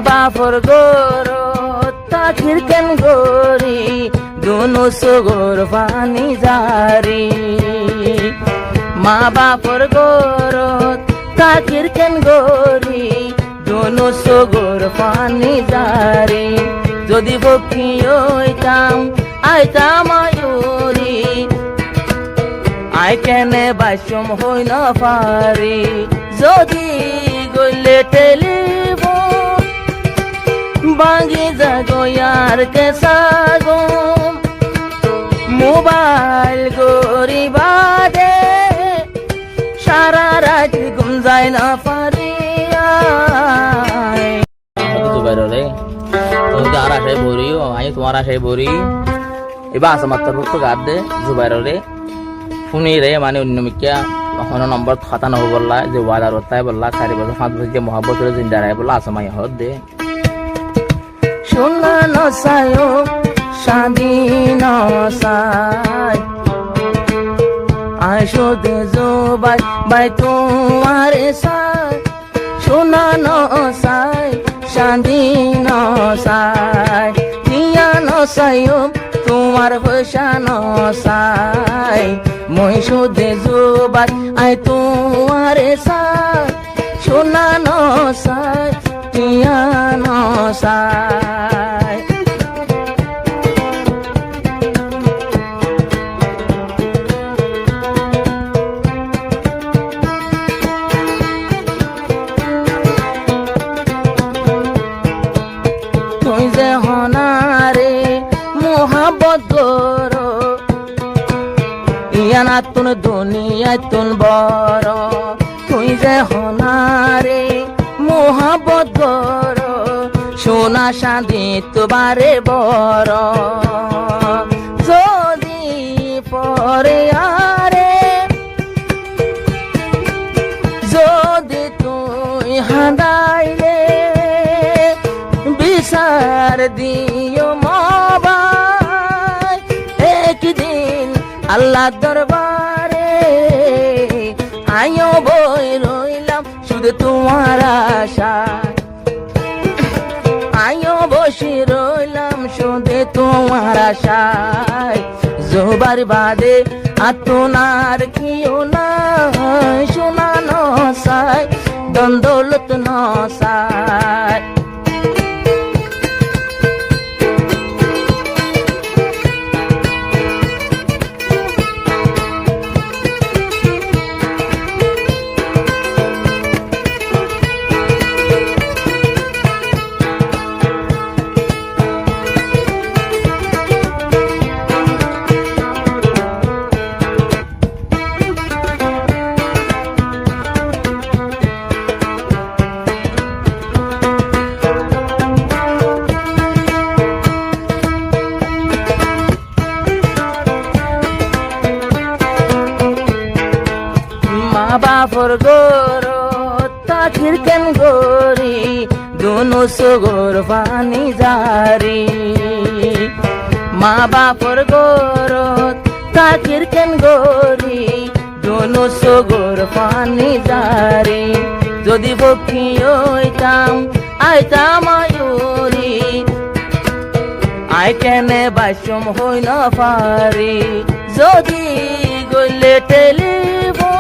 বাপর গরো তাকির কেন গরি দুনো সগর পানি জারি মা বাপর গরো তাকির কেন গরি দুনো সগর পানি জারি যদি পক্ষী হইতাম আইতাম আয়ুরি আই কেনে বাসম হই না পারি যদি গলে টেলিফোন বাঙ্গি জাগয়ার কেসাগো মোবাইল গরি বাদে সারা রাত ঘুম যায় না পারি রে তুমি আর আশায় ভরিও আমি তোমার আশায় ভরি এবার আছে মাত্র রুক্ত গাদ দে জুবাইর রে শুনি রে মানে অন্য মিকিয়া কখনো নম্বর খাতা নব বললা যে ওয়াদার হতায় বললা 4 বছর 5 বছর যে মহাব্বত রে জিন্দা রায় বললা আছে মাই হদ দে শোনা নসায়ো শাদি নসাই আইসো দে জুবাই বাই তোমারে সাই শোনা নসাই শাদি নসাই দিয়া নসায়ো তোমার পয়সা নসাই মই সুদে জুবাই আই তোমারে সাই শোনা নসাই দিয়া নসাই তুই যে হনারে মোহাব্বত গরো ইয়ানা তুন দুনিয়ায় তুন বড় তুই যে হনারে মোহাব্বত গরো সোনা শাদি তোবারে বড় যদি পরে আরে যদি তুই হাঁদাইলে বিচার দিও মবাই একদিন আল্লাহ দরবারে আইও বই রইলাম শুধু তোমার আশা আইও বসে রইলাম শুধু তোমার আশায় জোবার বাদে আতনার কিও না শোনা নসাই দ্বন্দ্বলত নসাই বাপর গরো তাকির কেন গরি দুনো সগর পানি জারি মা বাপর গরো তাকির কেন গরি দুনো সগর পানি জারি যদি পক্ষী হইতাম আইতাম আয়ুরি আই কেনে বাসম হই না পারি যদি গলে টেলিফোন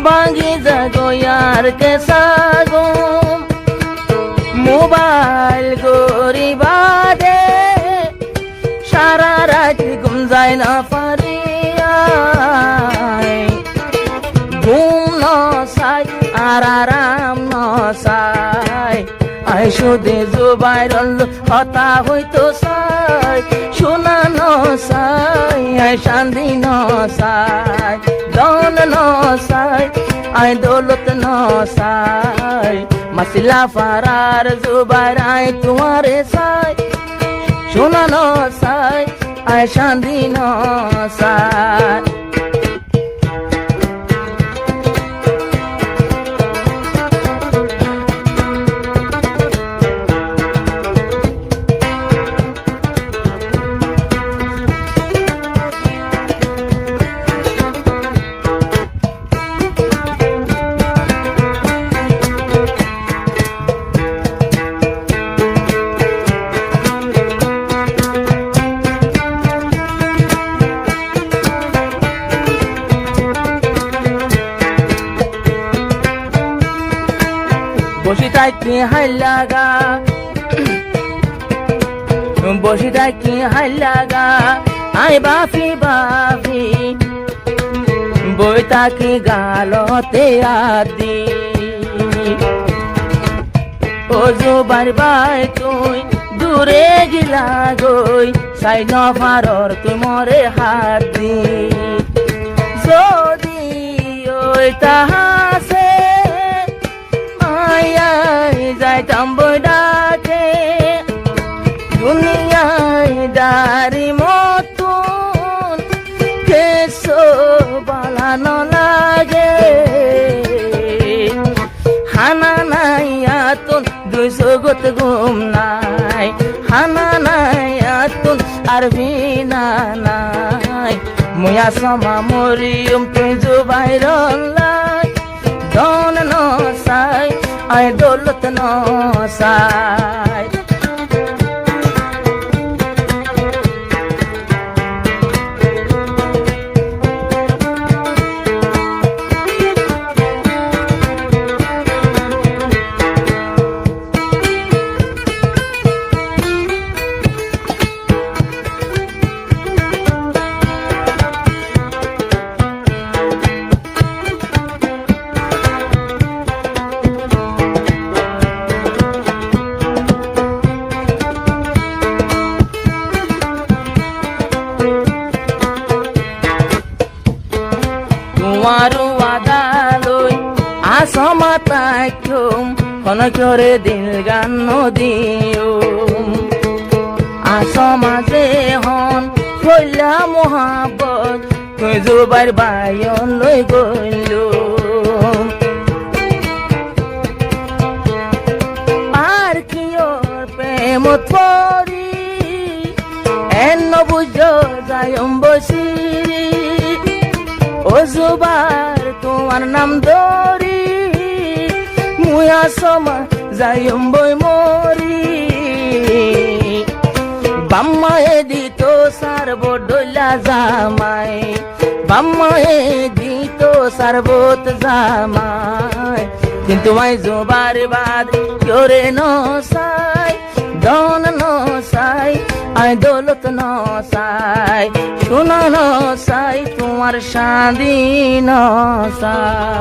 বাঙ্গি জাগয়ার কেসাগো মোবাইল গরি বাদে সারা রাত ঘুম যায় না পারি ঘুম নসাই আর আরাম নসাই আই সুদে জুবাইর হতা হইতো সাই শোনা নসাই আই শান্তি নসাই দন নসাই আই দৌলত নসাই মাসিলা ফারার জুবাইর আই তোমারে সাই শোনা নসাই আই শান্তি নসাই বসি থাকি হাই লাগা বসি থাকি হাই লাগা আই বাফি বাফি বই থাকি গালতে আদি ও জুবাইর ভাই তুই দূরে গিলা গই চাই নফারর তুই মরে হাত দি যদি ওই তাহাসে আয়াই যাইতাম বই ডাকে দুনিয়ায় দারি মতন কেসো বালানো লাগে হানা নাই আতুন দুইশো গত ঘুম নাই হানা নাই আতুন আর ভিনা নাই মুয়া সমা মরিয়ম তুই জুবাইর লাই ধন নসাই আয় দৌলত নসাই তোমারু আদালই আসমাতাইকুম কোন করে দিল গান দিও আসমাজে হন কইলা মোহাব্বত তুই জুবাইর বাইন লই গইল আর কি ওর প্রেমত পরি এন্ন বুঝো যায়ম বসি ও জুবাইর তোমার নাম ধরি মুয়া সমা যাইম বই মরি বাম্মায়ে দিত সারব ডইলা জামাই বাম্মায়ে দিত সারবত জামাই কিন্তু মাই জুবাইর বাদ করে নসাই ধন নসাই আই দৌলত নসাই সোনা নসাই তোমার শাদি নসাই